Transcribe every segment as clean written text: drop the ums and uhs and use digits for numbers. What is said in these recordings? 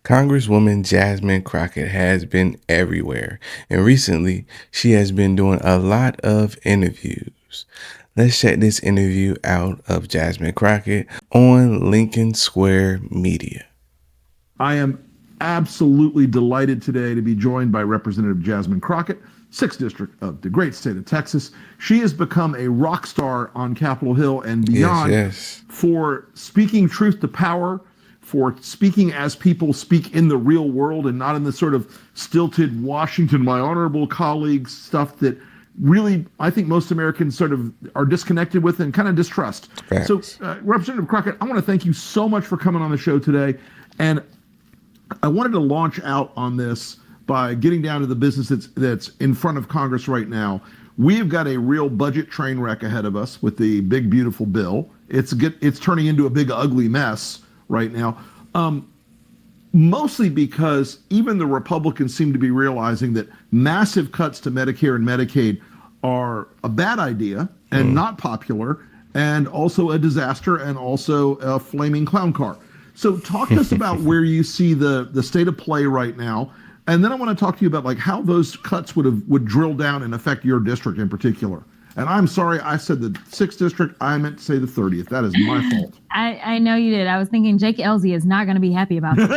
Congresswoman Jasmine Crockett has been everywhere, and recently she has been doing a lot of interviews. Let's check this interview out of Jasmine Crockett on Lincoln Square Media. I am absolutely delighted today to be joined by Representative Jasmine Crockett, 6th District of the great state of Texas. She has become a rock star on Capitol Hill and beyond Yes. for speaking truth to power, for speaking as people speak in the real world and not in the sort of stilted Washington, my honorable colleagues stuff that really I think most Americans sort of are disconnected with and kind of distrust. Facts. So, Representative Crockett, I want to thank you so much for coming on the show today. And I wanted to launch out on this by getting down to the business that's in front of Congress right now. We've got a real budget train wreck ahead of us with the big beautiful bill. It's turning into a big ugly mess right now. Mostly because even the Republicans seem to be realizing that massive cuts to Medicare and Medicaid are a bad idea and not popular, and also a disaster, and also a flaming clown car. So talk to us about where you see the state of play right now, and then I want to talk to you about like how those cuts would drill down and affect your district in particular. And I'm sorry, I said the 6th district. I meant to say the 30th. That is my fault. I know you did. I was thinking Jake Elsie is not going to be happy about this.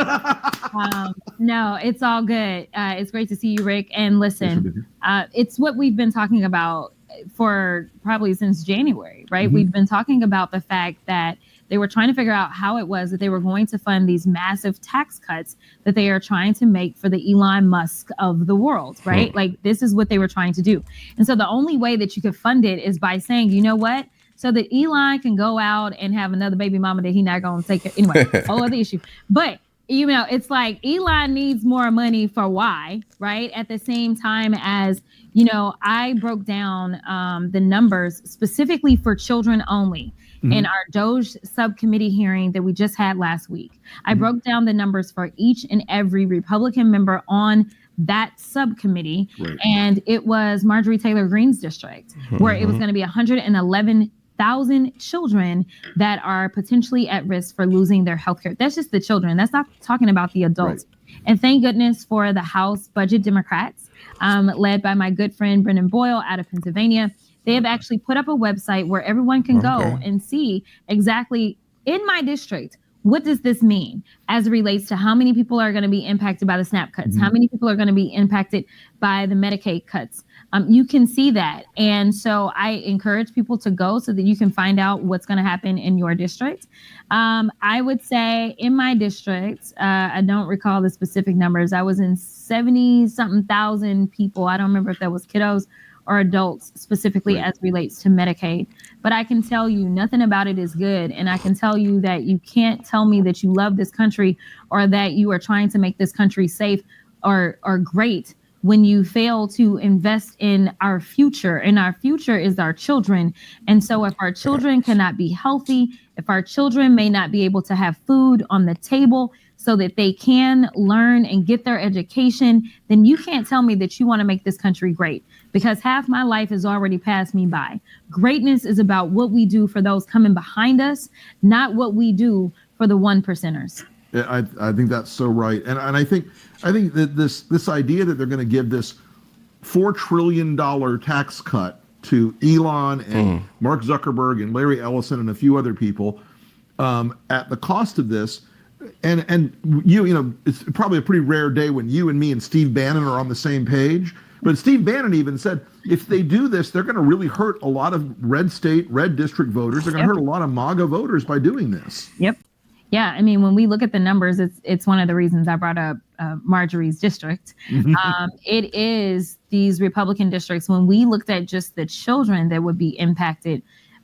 No, it's all good. It's great to see you, Rick. And listen, it's what we've been talking about for probably since January, right? Mm-hmm. We've been talking about the fact that they were trying to figure out how it was that they were going to fund these massive tax cuts that they are trying to make for the Elon Musk of the world, right? Like this is what they were trying to do. And so the only way that you could fund it is by saying, you know what? So that Elon can go out and have another baby mama that he's not going to take care. Anyway, whole other issue. But, you know, it's like Elon needs more money for why, right? At the same time as, you know, I broke down the numbers specifically for children only. In our DOJ subcommittee hearing that we just had last week. I broke down the numbers for each and every Republican member on that subcommittee. Right. And it was Marjorie Taylor Greene's district, where it was going to be 111,000 children that are potentially at risk for losing their health care. That's just the children. That's not talking about the adults. Right. And thank goodness for the House Budget Democrats, led by my good friend Brendan Boyle out of Pennsylvania. They have actually put up a website where everyone can go and see exactly in my district, what does this mean as it relates to how many people are going to be impacted by the SNAP cuts? How many people are going to be impacted by the Medicaid cuts? You can see that. And so I encourage people to go so that you can find out what's going to happen in your district. I would say in my district, I don't recall the specific numbers. I was in 70-something thousand people. I don't remember if that was kiddos or adults specifically as relates to Medicaid. But I can tell you nothing about it is good. And I can tell you that you can't tell me that you love this country or that you are trying to make this country safe or great when you fail to invest in our future. And our future is our children. And so if our children cannot be healthy, if our children may not be able to have food on the table so that they can learn and get their education, then you can't tell me that you want to make this country great, because half my life has already passed me by. Greatness is about what we do for those coming behind us, not what we do for the one percenters. Yeah, I think that's so right. And I think that this idea that they're going to give this $4 trillion tax cut to Elon and Mark Zuckerberg and Larry Ellison and a few other people at the cost of this. And you know, it's probably a pretty rare day when you and me and Steve Bannon are on the same page. But Steve Bannon even said, if they do this, they're going to really hurt a lot of red state, red district voters. They're going to hurt a lot of MAGA voters by doing this. Yep. Yeah. I mean, when we look at the numbers, it's one of the reasons I brought up Marjorie's district. It is these Republican districts. When we looked at just the children that would be impacted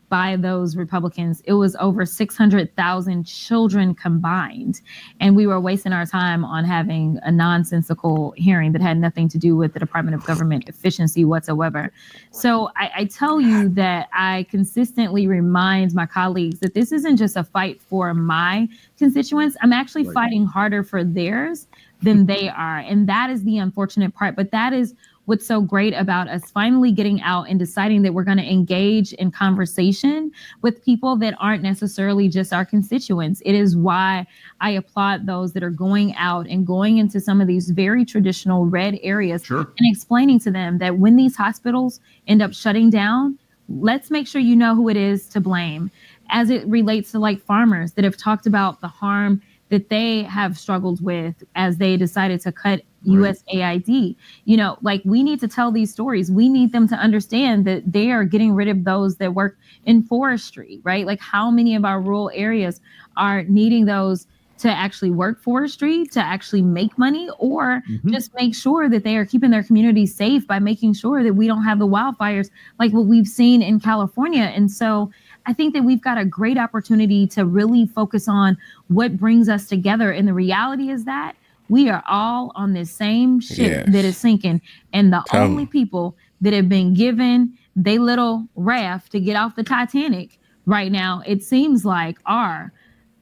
by those Republicans, it was over 600,000 children combined. And we were wasting our time on having a nonsensical hearing that had nothing to do with the Department of Government efficiency whatsoever. So I tell you that I consistently remind my colleagues that this isn't just a fight for my constituents. I'm actually fighting harder for theirs than they are. And that is the unfortunate part. But that is what's so great about us finally getting out and deciding that we're going to engage in conversation with people that aren't necessarily just our constituents. It is why I applaud those that are going out and going into some of these very traditional red areas and explaining to them that when these hospitals end up shutting down, let's make sure you know who it is to blame, as it relates to like farmers that have talked about the harm that they have struggled with as they decided to cut USAID. You know, like we need to tell these stories. We need them to understand that they are getting rid of those that work in forestry, right? Like how many of our rural areas are needing those to actually work forestry, to actually make money, or just make sure that they are keeping their communities safe by making sure that we don't have the wildfires like what we've seen in California. And so I think that we've got a great opportunity to really focus on what brings us together. And the reality is that we are all on this same ship that is sinking. And the only people that have been given their little raft to get off the Titanic right now, it seems like, are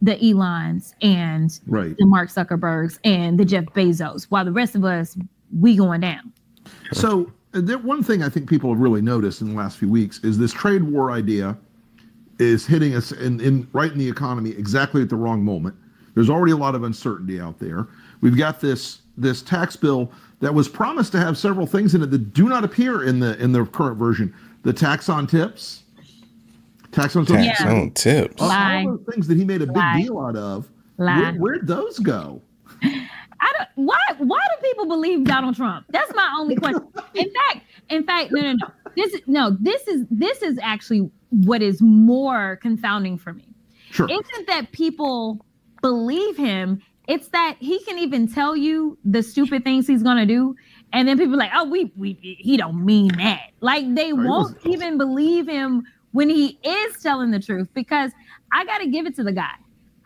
the Elons and the Mark Zuckerbergs and the Jeff Bezos, while the rest of us, we going down. So one thing I think people have really noticed in the last few weeks is this trade war idea is hitting us right in the economy exactly at the wrong moment. There's already a lot of uncertainty out there. We've got this tax bill that was promised to have several things in it that do not appear in the current version. The tax on tips. Tax on tips. All those things that he made a big deal out of. Where'd those go? Why do people believe Donald Trump? That's my only question. In fact, no. This is actually what is more confounding for me. Sure. Isn't that people believe him? It's that he can even tell you the stupid things he's gonna do, and then people are like, oh, he don't mean that. Like they won't even believe him when he is telling the truth, because I got to give it to the guy.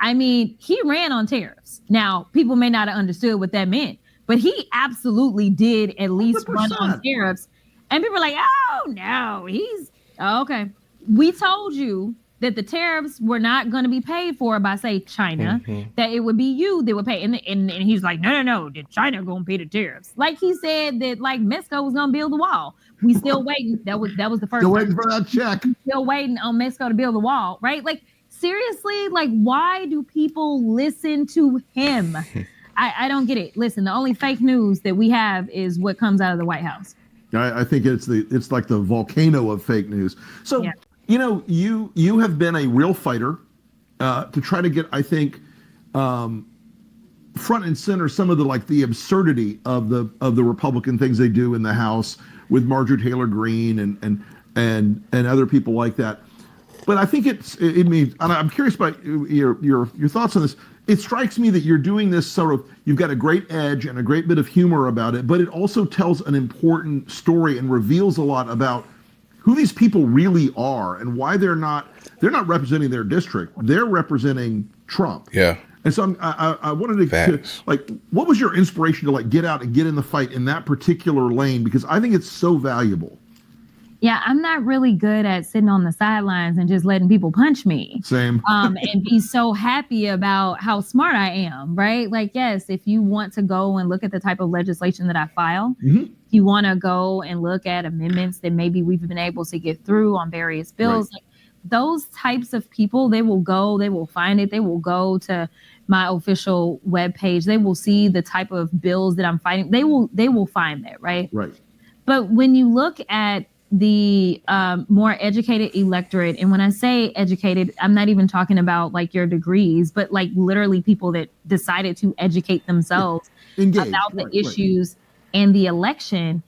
I mean, he ran on tariffs. Now, people may not have understood what that meant, but he absolutely did at least 100%. Run on tariffs. And people are like, oh, no, okay. We told you that the tariffs were not going to be paid for by, say, China, that it would be you that would pay. And he's like, no, did China going to pay the tariffs? Like he said that like Mexico was going to build the wall. We still waiting. That was the first. Still waiting for that check. Still waiting on Mexico to build the wall, right? Like seriously, like why do people listen to him? I don't get it. Listen, the only fake news that we have is what comes out of the White House. I think it's like the volcano of fake news. So you know, you have been a real fighter to try to get, I think, front and center some of the absurdity of the Republican things they do in the House with Marjorie Taylor Greene and other people like that. But I think it means, and I'm curious about your thoughts on this. It strikes me that you're doing this sort of, you've got a great edge and a great bit of humor about it, but it also tells an important story and reveals a lot about who these people really are and why they're not representing their district. They're representing Trump. Yeah. And so I wanted to like, what was your inspiration to like get out and get in the fight in that particular lane? Because I think it's so valuable. Yeah, I'm not really good at sitting on the sidelines and just letting people punch me. Same. And be so happy about how smart I am, right? Like, yes, if you want to go and look at the type of legislation that I file, if you want to go and look at amendments that maybe we've been able to get through on various bills, like those types of people, they will find it. They will go to my official webpage. They will see the type of bills that I'm fighting. They will find that, right? Right. But when you look at the more educated electorate, and when I say educated, I'm not even talking about like your degrees, but like literally people that decided to educate themselves about the issues and the election,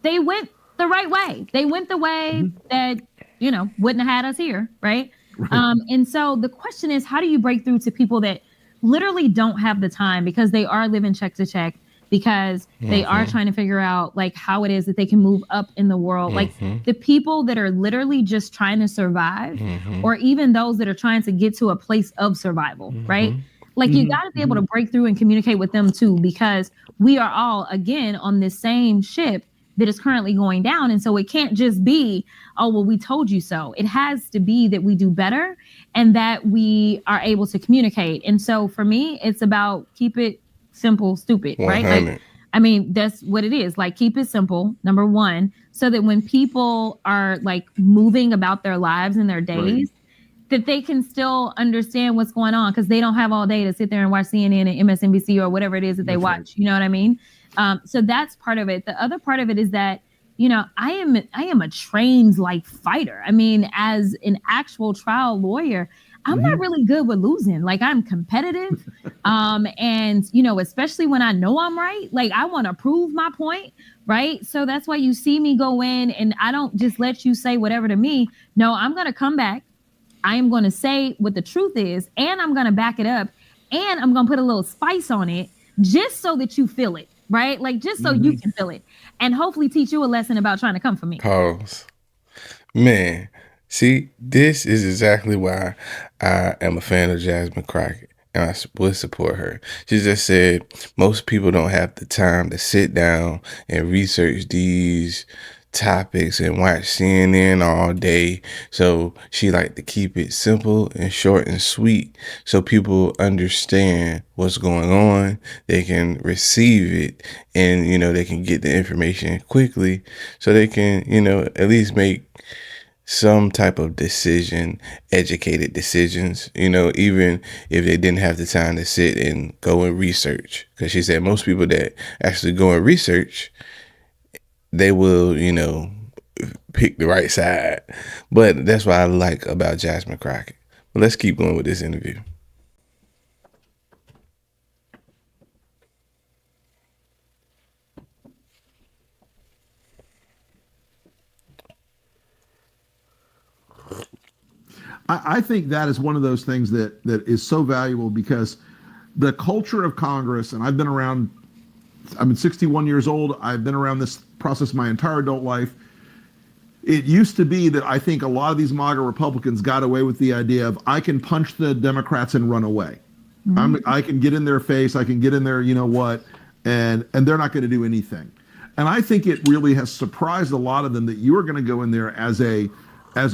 they went the right way. They went the way that, wouldn't have had us here, right? And so the question is, how do you break through to people that literally don't have the time because they are living check to check, because they are trying to figure out like how it is that they can move up in the world. Like the people that are literally just trying to survive, or even those that are trying to get to a place of survival, right? Like you got to be able to break through and communicate with them too, because we are all, again, on this same ship that is currently going down. And so it can't just be, oh, well, we told you so. It has to be that we do better and that we are able to communicate. And so for me, it's about keep it simple, stupid, right? Like I mean, that's what it is. Like, keep it simple, number one, so that when people are like moving about their lives and their Right. days, that they can still understand what's going on because they don't have all day to sit there and watch CNN and MSNBC or whatever it is that they That's watch. right. You know what I mean? So that's part of it. The other part of it is that, you know, I am a trained like fighter. I mean, as an actual trial lawyer, I'm not really good with losing. Like, I'm competitive. And you know, especially when I know I'm right, like I want to prove my point, right? So that's why you see me go in and I don't just let you say whatever to me. No, I'm gonna come back. I am going to say what the truth is, and I'm going to back it up, and I'm going to put a little spice on it just so that you feel it, right? Like, just so you can feel it, and hopefully teach you a lesson about trying to come for me. Pause. Man, see, this is exactly why I am a fan of Jasmine Crockett. And would support her. She just said most people don't have the time to sit down and research these topics and watch CNN all day. So she like to keep it simple and short and sweet so people understand what's going on. They can receive it and, you know, they can get the information quickly so they can, you know, at least make some type of decision, educated decisions, you know, even if they didn't have the time to sit and go and research. Because she said most people that actually go and research, they will, you know, pick the right side. But that's what I like about Jasmine Crockett. But let's keep going with this interview. I think that is one of those things that is so valuable because the culture of Congress, and I've been around, I've been 61 years old. I've been around this process my entire adult life. It used to be that I think a lot of these MAGA Republicans got away with the idea of I can punch the Democrats and run away. I can get in their face, I can get in there, you know what, and they're not going to do anything. And I think it really has surprised a lot of them that you are going to go in there as a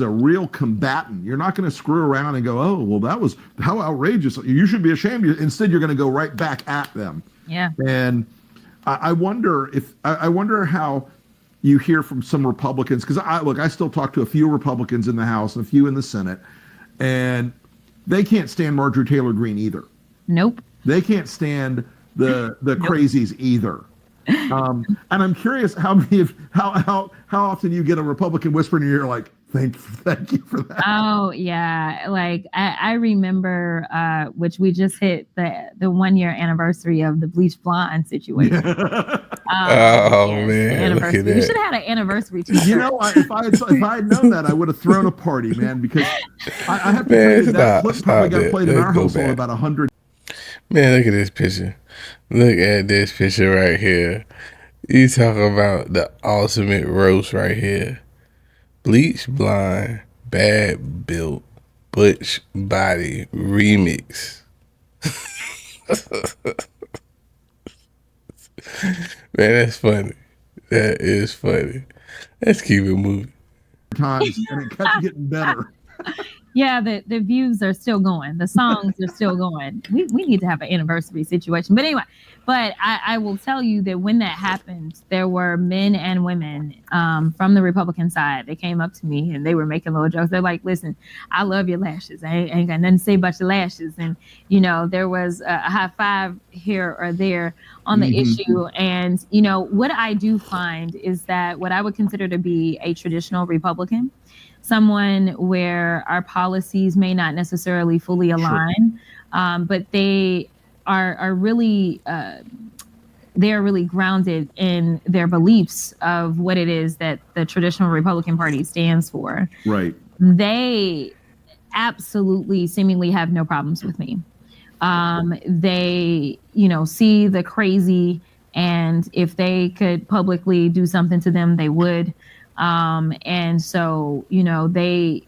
real combatant. You're not going to screw around and go, oh, well, that was how outrageous. You should be ashamed. Instead, you're going to go right back at them. Yeah. And I wonder if I wonder how you hear from some Republicans, because I still talk to a few Republicans in the House and a few in the Senate, and they can't stand Marjorie Taylor Greene either. Nope. They can't stand the crazies either. And I'm curious how many of how often you get a Republican whisper in your ear like, thank you for that. Oh yeah, like I remember, which we just hit the 1 year anniversary of the Bleach Blonde situation. Oh Yes, the man, look at anniversary. We should that. have had an anniversary t-shirt. You know, if I had known that, I would have thrown a party, man. Because I have to tell Man, you that clip probably got that. played in Let's our go household back. about 100. Man, look at this picture. Look at this picture right here. You talk about the ultimate roast right here. Bleach Blonde, Bad Built, Butch Body Remix. Man, that's funny. That is funny. Let's keep it moving. Times, and it kept getting better. Yeah, the views are still going. The songs are still going. We need to have an anniversary situation. But anyway, but I will tell you that when that happened, there were men and women from the Republican side. They came up to me and they were making little jokes. They're like, listen, I love your lashes. I ain't got nothing to say about your lashes. And, you know, there was a high five here or there on the issue. And, you know, what I do find is that what I would consider to be a traditional Republican, someone where our policies may not necessarily fully align, but they are really they're really grounded in their beliefs of what it is that the traditional Republican Party stands for. Right. They absolutely seemingly have no problems with me. They, you know, see the crazy, and if they could publicly do something to them, they would. And so, you know, they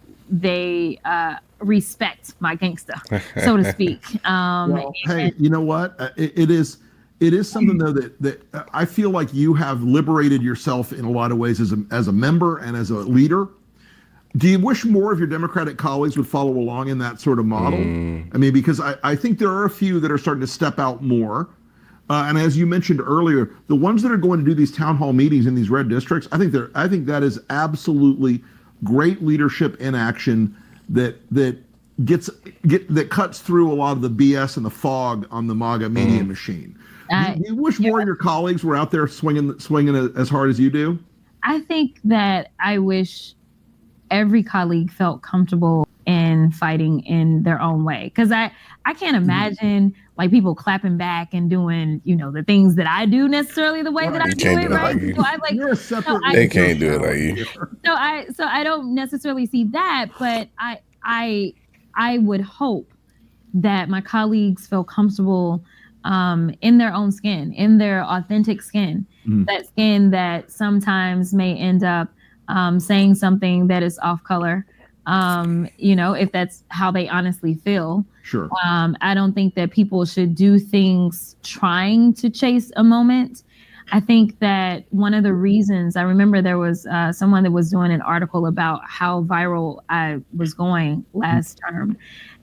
respect my gangsta, so to speak. Well, hey, you know what? It is something though that I feel like you have liberated yourself in a lot of ways as a member and as a leader. Do you wish more of your Democratic colleagues would follow along in that sort of model? I mean, because I think there are a few that are starting to step out more. And as you mentioned earlier, the ones that are going to do these town hall meetings in these red districts, I think that is absolutely great leadership in action that that cuts through a lot of the BS and the fog on the MAGA media machine. Do you wish more of your colleagues were out there swinging as hard as you do? I think that I wish every colleague felt comfortable in fighting in their own way, because I can't imagine like people clapping back and doing the things that I do necessarily the way that I They do can't it, do it right? like you. So I like You're a separate. They can't do it like you. so I don't necessarily see that, but I would hope that my colleagues feel comfortable in their own skin, in their authentic skin, that skin that sometimes may end up saying something that is off color, if that's how they honestly feel. Sure. I don't think that people should do things trying to chase a moment. I think that one of the reasons, I remember there was someone that was doing an article about how viral I was going last term.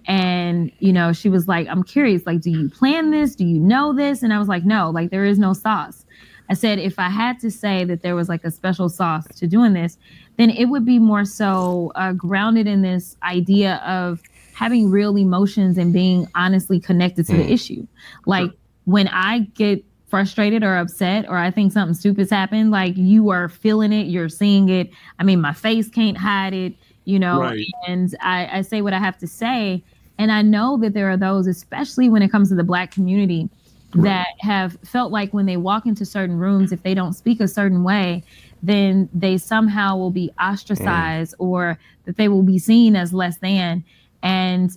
And, she was like, I'm curious, like, do you plan this? Do you know this? And I was like, no, like, there is no sauce. I said, if I had to say that there was like a special sauce to doing this, then it would be more so grounded in this idea of having real emotions and being honestly connected to the issue. Like, when I get frustrated or upset, or I think something stupid's happened, like, you are feeling it, you're seeing it. I mean, my face can't hide it, Right. and I say what I have to say. And I know that there are those, especially when it comes to the Black community, that have felt like when they walk into certain rooms, if they don't speak a certain way, then they somehow will be ostracized, or that they will be seen as less than. And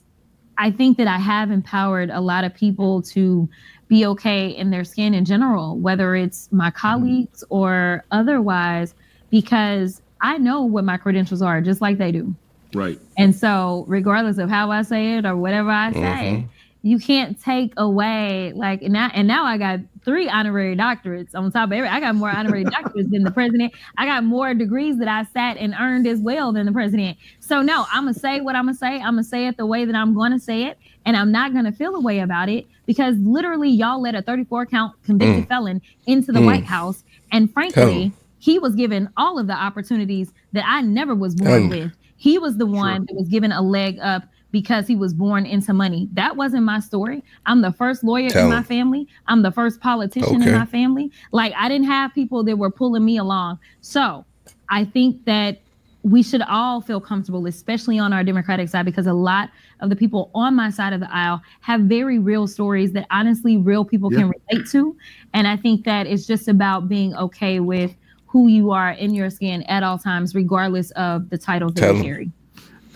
I think that I have empowered a lot of people to be okay in their skin in general, whether it's my colleagues or otherwise, because I know what my credentials are, just like they do. Right. And so, regardless of how I say it or whatever I say, you can't take away and now I got 3 honorary doctorates on top of everything. I got more honorary doctorates than the president. I got more degrees that I sat and earned as well than the president. So no, I'm gonna say what I'm gonna say. I'm gonna say it the way that I'm gonna say it, and I'm not gonna feel a way about it, because literally y'all let a 34 count convicted felon into the White House, and frankly, he was given all of the opportunities that I never was born with. He was the one that was given a leg up because he was born into money. That wasn't my story. I'm the first lawyer in my family. I'm the first politician in my family. Like, I didn't have people that were pulling me along. So I think that we should all feel comfortable, especially on our Democratic side, because a lot of the people on my side of the aisle have very real stories that honestly real people can relate to. And I think that it's just about being okay with who you are in your skin at all times, regardless of the titles that you carry.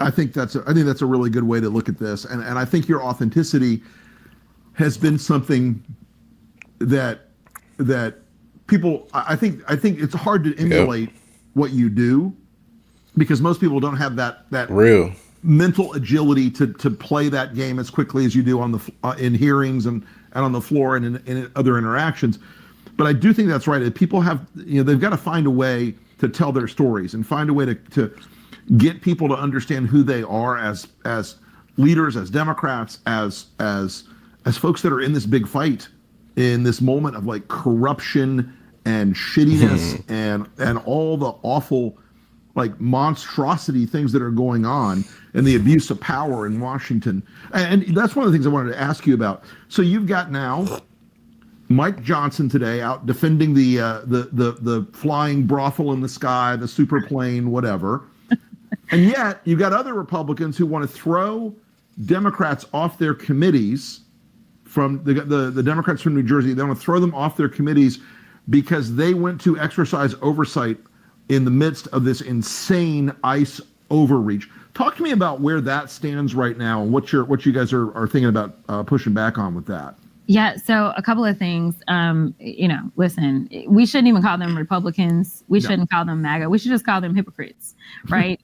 I think that's a really good way to look at this, and I think your authenticity has been something that people. I think it's hard to emulate what you do, because most people don't have that real mental agility to play that game as quickly as you do on the in hearings and on the floor and in other interactions. But I do think that's right. That people have, they've got to find a way to tell their stories and find a way to get people to understand who they are as leaders, as Democrats, as folks that are in this big fight, in this moment of like corruption and shittiness and all the awful like monstrosity things that are going on, and the abuse of power in Washington. And that's one of the things I wanted to ask you about. So you've got now Mike Johnson today out defending the flying brothel in the sky, the super plane, whatever. And yet you've got other Republicans who want to throw Democrats off their committees, from the Democrats from New Jersey. They want to throw them off their committees because they went to exercise oversight in the midst of this insane ICE overreach. Talk to me about where that stands right now, and what you guys are thinking about pushing back on with that. Yeah, so a couple of things. Listen, we shouldn't even call them Republicans. We shouldn't call them MAGA. We should just call them hypocrites, right?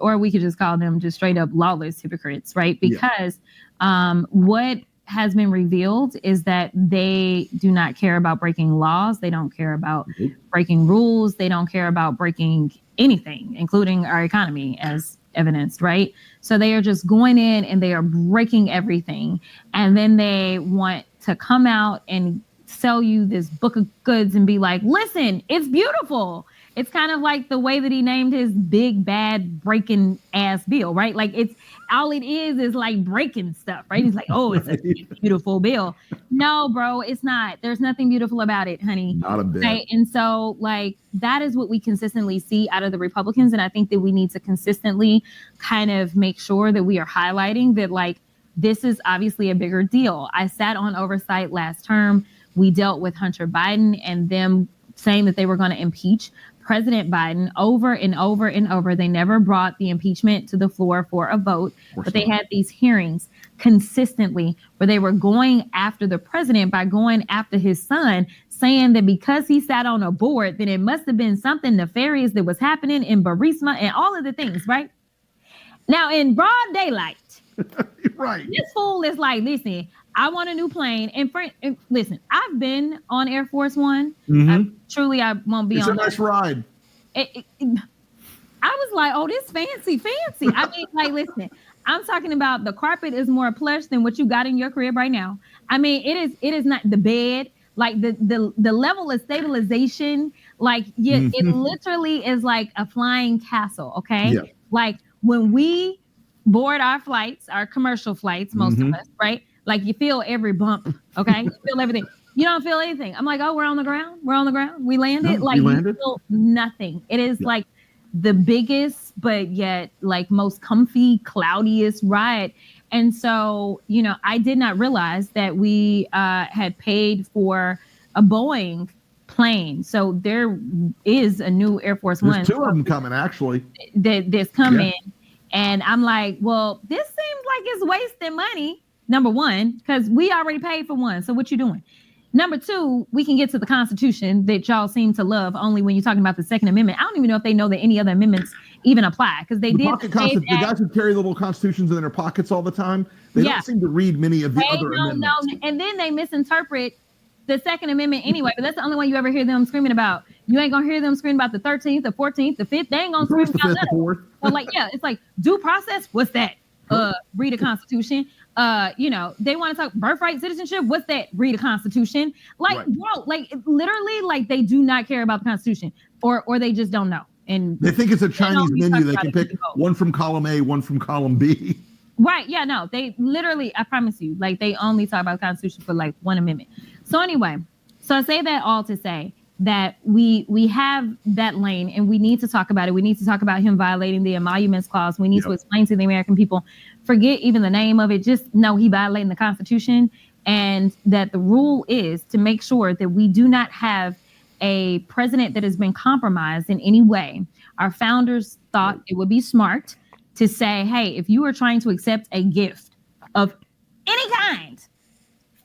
or we could just call them just straight up lawless hypocrites, right? Because what has been revealed is that they do not care about breaking laws. They don't care about breaking rules. They don't care about breaking anything, including our economy, as evidenced, right? So they are just going in and they are breaking everything. And then they want to come out and sell you this book of goods and be like, listen, it's beautiful. It's kind of like the way that he named his big bad breaking ass bill, right? Like it's all it is like breaking stuff, right? He's like, oh, it's a beautiful bill. No, bro, it's not. There's nothing beautiful about it, honey. Not a bit. Right? And so like that is what we consistently see out of the Republicans. And I think that we need to consistently kind of make sure that we are highlighting that like this is obviously a bigger deal. I sat on oversight last term. We dealt with Hunter Biden and them saying that they were going to impeach President Biden over and over and over. They never brought the impeachment to the floor for a vote, but they had these hearings consistently where they were going after the president by going after his son, saying that because he sat on a board, then it must have been something nefarious that was happening in Burisma and all of the things, right? Now, in broad daylight, right. This fool is like, listen, I want a new plane. And listen, I've been on Air Force One. Truly, I won't be on. It's a nice ride. I was like, oh, this fancy. I mean, like, listen, I'm talking about the carpet is more plush than what you got in your crib right now. I mean, it is not the bed, like the level of stabilization, like it literally is like a flying castle. Okay, yeah. Like when we board our flights, our commercial flights, most of us, right? Like you feel every bump, okay? You feel everything. You don't feel anything. I'm like, oh, we're on the ground. We landed. No, you feel nothing. It is like the biggest, but yet like most comfy, cloudiest ride. And so, you know, I did not realize that we had paid for a Boeing plane. So there is a new Air Force One. There's two of them coming, actually. That's coming. Yeah. And I'm like, well, this seems like it's wasting money. Number one, because we already paid for one. So what you doing? Number two, we can get to the Constitution that y'all seem to love only when you're talking about the Second Amendment. I don't even know if they know that any other amendments even apply because they did. The guys who carry the little constitutions in their pockets all the time, they don't seem to read many of the other amendments. No. And then they misinterpret the Second Amendment anyway. But that's the only one you ever hear them screaming about. You ain't gonna hear them screaming about the 13th, the 14th, the 5th. They ain't gonna scream about that. So like, yeah, it's like due process. What's that? Read the Constitution. You know, they want to talk birthright citizenship. What's that? Read the Constitution. Like, bro, like literally, like they do not care about the Constitution, or they just don't know. And they think it's a Chinese menu. They can pick one from column A, one from column B. Right. Yeah. No. They literally. I promise you. Like they only talk about the Constitution for like one amendment. So anyway, so I say that all to say that we have that lane and we need to talk about it. We need to talk about him violating the Emoluments Clause. We need to explain to the American people, forget even the name of it, just know he violating the Constitution, and that the rule is to make sure that we do not have a president that has been compromised in any way. Our founders thought it would be smart to say, hey, if you are trying to accept a gift of any kind,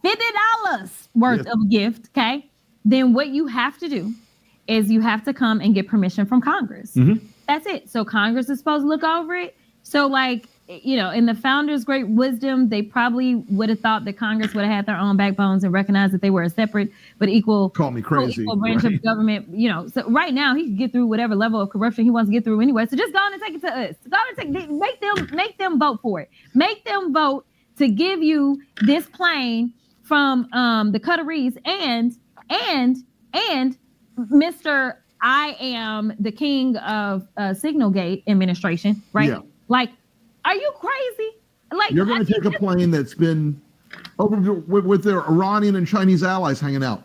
$50 worth of a gift, okay, then what you have to do is you have to come and get permission from Congress. That's it. So Congress is supposed to look over it. So like, you know, in the founders' great wisdom, they probably would have thought that Congress would have had their own backbones and recognized that they were a separate but equal, call me crazy, equal branch of government. You know, so right now he can get through whatever level of corruption he wants to get through anyway. So just go on and take it to us. Go on and make them vote for it. Make them vote to give you this plane from the Qataris and Mr. I am the king of Signalgate administration, right? Yeah. Like, are you crazy? Like, you're going to take a plane that's been over with their Iranian and Chinese allies hanging out.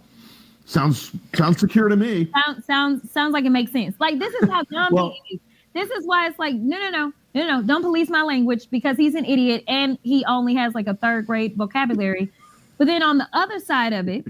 Sounds secure to me. Sounds like it makes sense. Like, this is how dumb he is. This is why it's like, no, don't police my language, because he's an idiot and he only has like a third grade vocabulary. But then on the other side of it,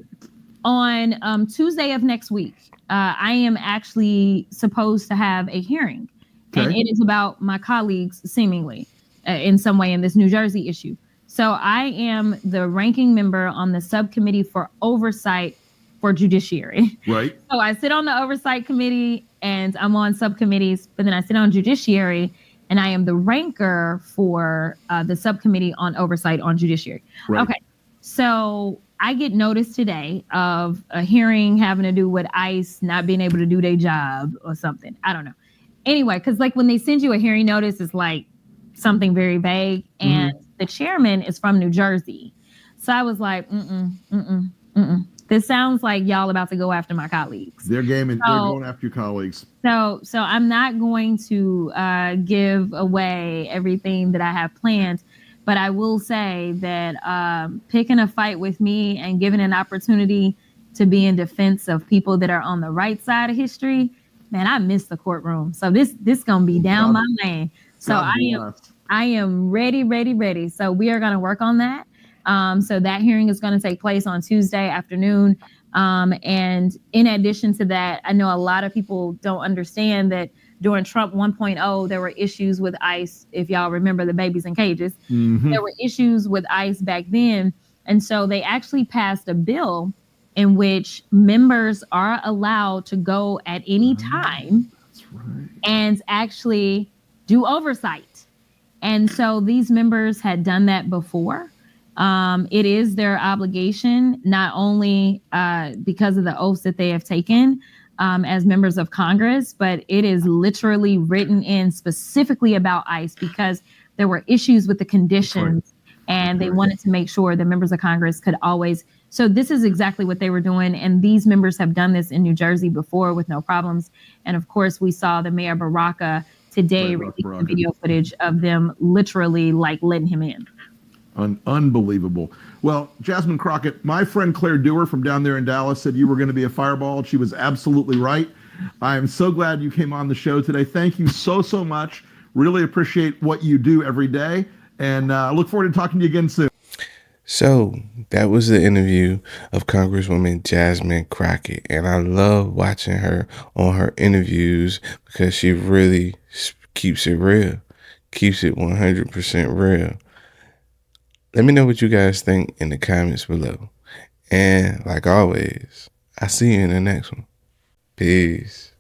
on Tuesday of next week, I am actually supposed to have a hearing. Okay. And it is about my colleagues, seemingly, in some way, in this New Jersey issue. So I am the ranking member on the subcommittee for oversight for judiciary. Right. So I sit on the oversight committee and I'm on subcommittees, but then I sit on judiciary and I am the ranker for the subcommittee on oversight on judiciary. Right. Okay. So I get notice today of a hearing having to do with ICE not being able to do their job or something. I don't know. Anyway, because like when they send you a hearing notice, it's like something very vague. And the chairman is from New Jersey. So I was like, this sounds like y'all about to go after my colleagues. They're gaming. They're going after your colleagues. So I'm not going to give away everything that I have planned, but I will say that picking a fight with me and giving an opportunity to be in defense of people that are on the right side of history, man, I miss the courtroom. So this gonna be down my lane. So I am ready. So we are gonna work on that. So that hearing is going to take place on Tuesday afternoon. And in addition to that, I know a lot of people don't understand that during Trump 1.0, there were issues with ICE. If y'all remember the babies in cages, there were issues with ICE back then. And so they actually passed a bill in which members are allowed to go at any time and actually do oversight. And so these members had done that before. It is their obligation, not only because of the oaths that they have taken as members of Congress, but it is literally written in specifically about ICE because there were issues with the conditions and they wanted to make sure that members of Congress could always. So this is exactly what they were doing. And these members have done this in New Jersey before with no problems. And of course, we saw the Mayor Baraka today releasing video footage of them literally like letting him in. Unbelievable. Well, Jasmine Crockett, my friend Claire Dewar from down there in Dallas said you were going to be a fireball. She was absolutely right. I am so glad you came on the show today. Thank you so much. Really appreciate what you do every day. And I look forward to talking to you again soon. So that was the interview of Congresswoman Jasmine Crockett. And I love watching her on her interviews because she really keeps it real, keeps it 100% real. Let me know what you guys think in the comments below. And like always, I'll see you in the next one. Peace.